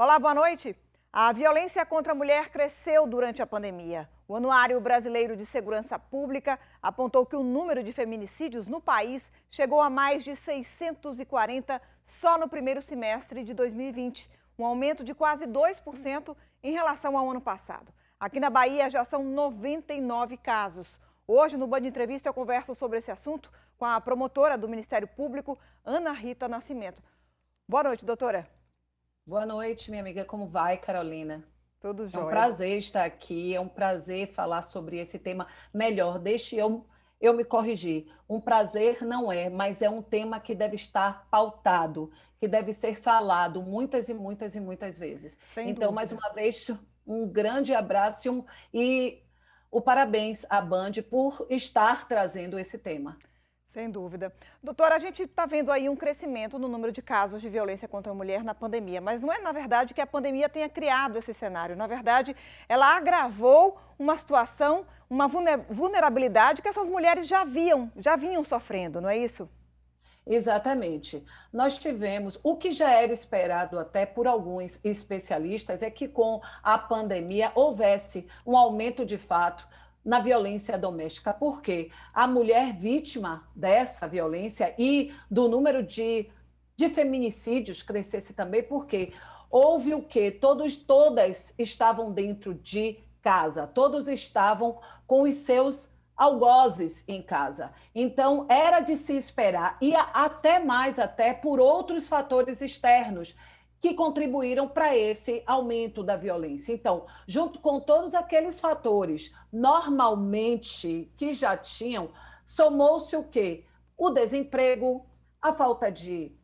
Olá, boa noite. A violência contra a mulher cresceu durante a pandemia. O Anuário Brasileiro de Segurança Pública apontou que o número de feminicídios no país chegou a mais de 640 só no primeiro semestre de 2020, um aumento de quase 2% em relação ao ano passado. Aqui na Bahia já são 99 casos. Hoje, no Band Entrevista, eu converso sobre esse assunto com a promotora do Ministério Público, Ana Rita Nascimento. Boa noite, doutora. Boa noite, minha amiga. Como vai, Carolina? Tudo É um jóia. prazer estar aqui, é um prazer falar sobre esse tema. Melhor, deixe eu me corrigir. Um prazer não é, mas é um tema que deve estar pautado, que deve ser falado muitas e muitas e muitas vezes. Sem Então, mais dúvida. uma vez, um grande abraço e o parabéns à Band por estar trazendo esse tema. Sem dúvida. Doutora, a gente está vendo aí um crescimento no número de casos de violência contra a mulher na pandemia, mas não é, na verdade, que a pandemia tenha criado esse cenário. Na verdade, ela agravou uma situação, uma vulnerabilidade que essas mulheres já vinham sofrendo, não é isso? Exatamente. Nós tivemos, o que já era esperado até por alguns especialistas, é que com a pandemia houvesse um aumento de fato na violência doméstica, porque a mulher vítima dessa violência e do número de feminicídios crescesse também, porque houve o quê? Todas estavam dentro de casa, todos estavam com os seus algozes em casa. Então, era de se esperar, e até mais, até por outros fatores externos que contribuíram para esse aumento da violência. Então, junto com todos aqueles fatores, normalmente que já tinham, somou-se o quê? O desemprego, a falta de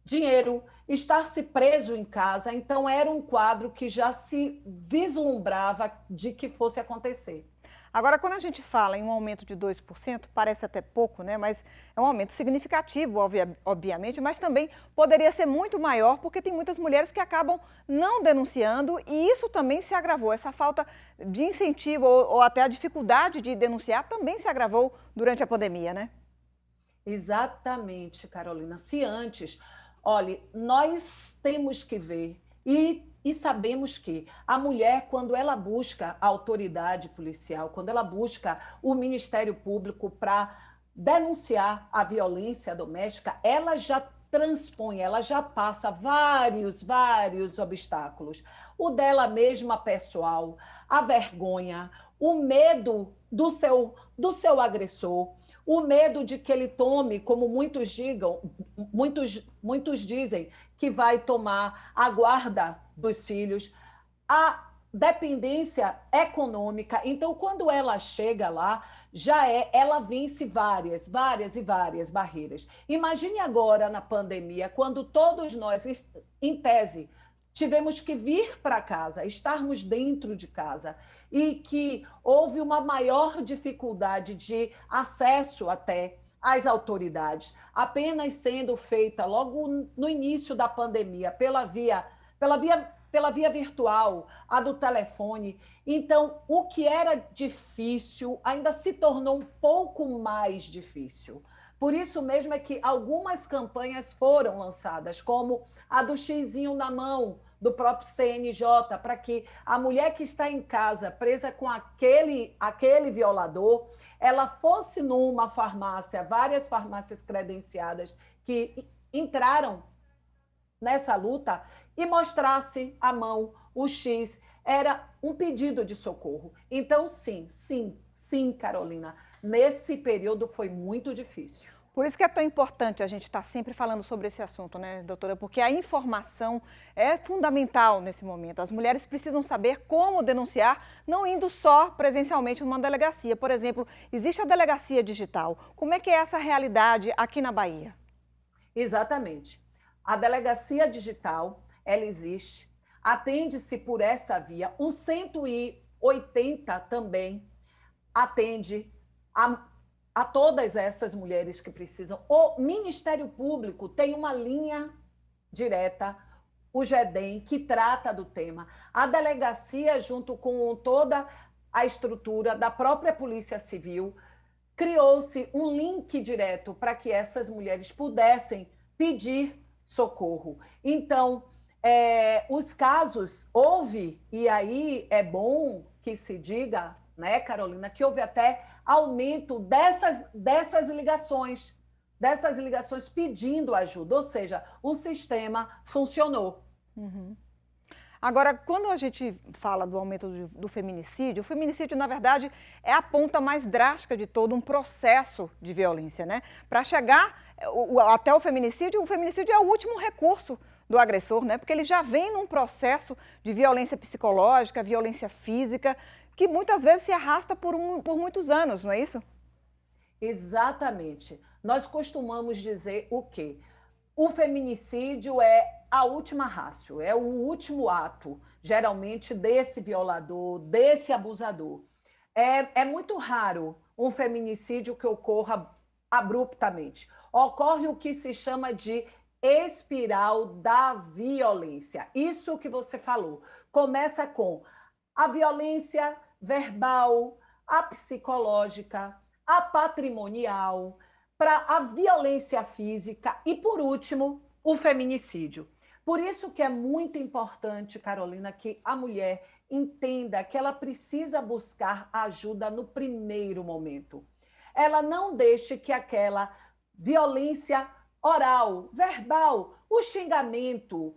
dinheiro, estar-se preso em casa. Então, era um quadro que já se vislumbrava de que fosse acontecer. Agora, quando a gente fala em um aumento de 2%, parece até pouco, né? Mas é um aumento significativo, obviamente, mas também poderia ser muito maior, porque tem muitas mulheres que acabam não denunciando e isso também se agravou. Essa falta de incentivo ou até a dificuldade de denunciar também se agravou durante a pandemia, né? Exatamente, Carolina. Se antes, olhe, nós temos que ver e sabemos que a mulher, quando ela busca a autoridade policial, quando ela busca o Ministério Público para denunciar a violência doméstica, ela já transpõe, ela já passa vários obstáculos. O dela mesma pessoal, a vergonha, o medo do seu agressor, o medo de que ele tome, como muitos dizem, que vai tomar a guarda dos filhos, a dependência econômica. Então, quando ela chega lá, ela vence várias barreiras. Imagine agora na pandemia, quando todos nós, em tese, tivemos que vir para casa, estarmos dentro de casa, e que houve uma maior dificuldade de acesso até às autoridades, apenas sendo feita logo no início da pandemia pela via virtual, a do telefone. Então, o que era difícil ainda se tornou um pouco mais difícil. Por isso mesmo é que algumas campanhas foram lançadas, como a do xizinho na mão, do próprio CNJ, para que a mulher que está em casa presa com aquele violador, ela fosse numa farmácia, várias farmácias credenciadas que entraram nessa luta e mostrasse a mão, o X, era um pedido de socorro. Então, sim, Carolina, nesse período foi muito difícil. Por isso que é tão importante a gente estar sempre falando sobre esse assunto, né, doutora? Porque a informação é fundamental nesse momento. As mulheres precisam saber como denunciar, não indo só presencialmente numa delegacia. Por exemplo, existe a delegacia digital. Como é que é essa realidade aqui na Bahia? Exatamente. A delegacia digital, ela existe, atende-se por essa via. O 180 também atende a todas essas mulheres que precisam. O Ministério Público tem uma linha direta, o GEDEM, que trata do tema. A delegacia, junto com toda a estrutura da própria Polícia Civil, criou-se um link direto para que essas mulheres pudessem pedir socorro. Então, os casos, houve, e aí é bom que se diga, né, Carolina, que houve até aumento dessas ligações pedindo ajuda, ou seja, o sistema funcionou. Agora, quando a gente fala do aumento do feminicídio, o feminicídio, na verdade, é a ponta mais drástica de todo um processo de violência, né? Para chegar até o feminicídio é o último recurso do agressor, né? Porque ele já vem num processo de violência psicológica, violência física, que muitas vezes se arrasta por muitos anos, não é isso? Exatamente. Nós costumamos dizer o quê? O feminicídio é a última ratio, é o último ato, geralmente, desse violador, desse abusador. É muito raro um feminicídio que ocorra abruptamente. Ocorre o que se chama de espiral da violência. Isso que você falou. Começa com a violência verbal, a psicológica, a patrimonial, para a violência física e, por último, o feminicídio. Por isso que é muito importante, Carolina, que a mulher entenda que ela precisa buscar ajuda no primeiro momento. Ela não deixe que aquela violência oral, verbal, o xingamento,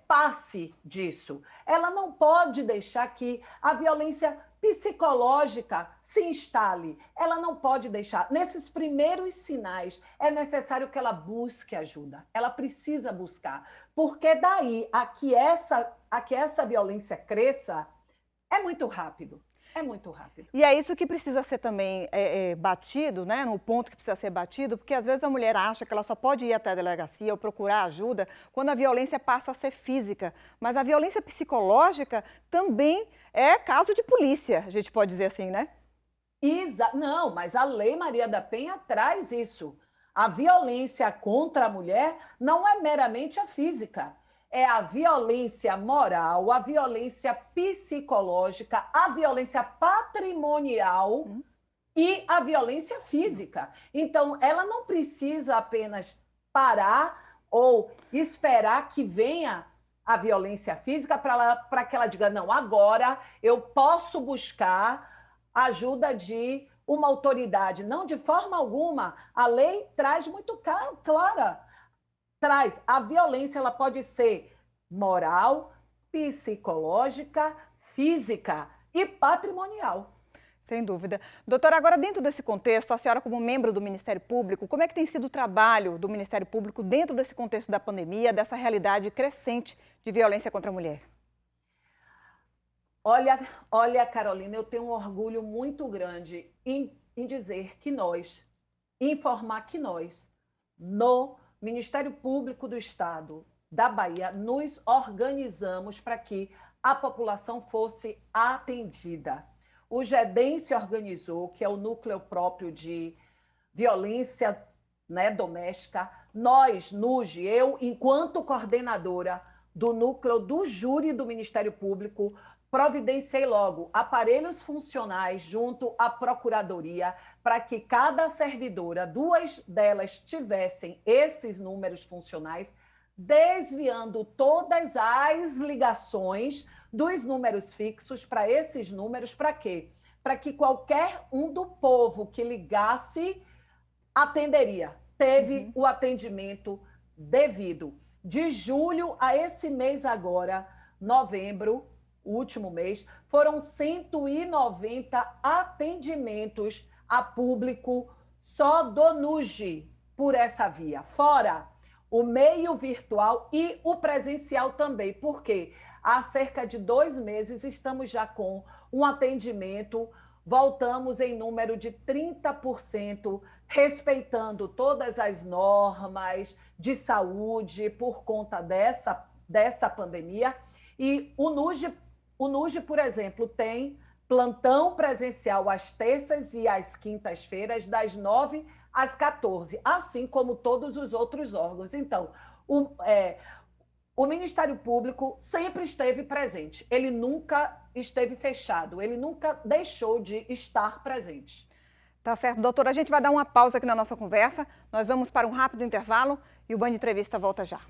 passe disso. Ela não pode deixar que a violência psicológica se instale. Ela não pode deixar. Nesses primeiros sinais, é necessário que ela busque ajuda. Ela precisa buscar. Porque daí a que essa violência cresça, é muito rápido. É muito rápido. E é isso que precisa ser também batido, né? No ponto que precisa ser batido, porque às vezes a mulher acha que ela só pode ir até a delegacia ou procurar ajuda quando a violência passa a ser física. Mas a violência psicológica também é caso de polícia, a gente pode dizer assim, né? Não, mas a Lei Maria da Penha traz isso. A violência contra a mulher não é meramente a física. É a violência moral, a violência psicológica, a violência patrimonial e a violência física. Então, ela não precisa apenas parar ou esperar que venha a violência física para que ela diga, não, agora eu posso buscar ajuda de uma autoridade. Não, de forma alguma. A lei traz muito clara. Traz. A violência, ela pode ser moral, psicológica, física e patrimonial. Sem dúvida. Doutora, agora dentro desse contexto, a senhora como membro do Ministério Público, como é que tem sido o trabalho do Ministério Público dentro desse contexto da pandemia, dessa realidade crescente de violência contra a mulher? Olha, Carolina, eu tenho um orgulho muito grande em dizer que informar que nós, no Ministério Público do Estado da Bahia, nos organizamos para que a população fosse atendida. O GEDEM se organizou, que é o núcleo próprio de violência, né, doméstica. Nós, NUJ, eu, enquanto coordenadora do núcleo do júri do Ministério Público, providenciei logo aparelhos funcionais junto à Procuradoria para que cada servidora, 2 delas, tivessem esses números funcionais, desviando todas as ligações dos números fixos para esses números, para quê? Para que qualquer um do povo que ligasse atenderia, teve o atendimento devido. De julho a esse mês agora, novembro, o último mês, foram 190 atendimentos a público só do NUJ por essa via. Fora o meio virtual e o presencial também, porque há cerca de 2 meses estamos já com um atendimento, voltamos em número de 30%, respeitando todas as normas de saúde por conta dessa pandemia. E o NUJ, por exemplo, tem plantão presencial às terças e às quintas-feiras, das 9 às 14, assim como todos os outros órgãos. Então, o Ministério Público sempre esteve presente, ele nunca esteve fechado, ele nunca deixou de estar presente. Tá certo, doutora. A gente vai dar uma pausa aqui na nossa conversa, nós vamos para um rápido intervalo e o Band Entrevista volta já.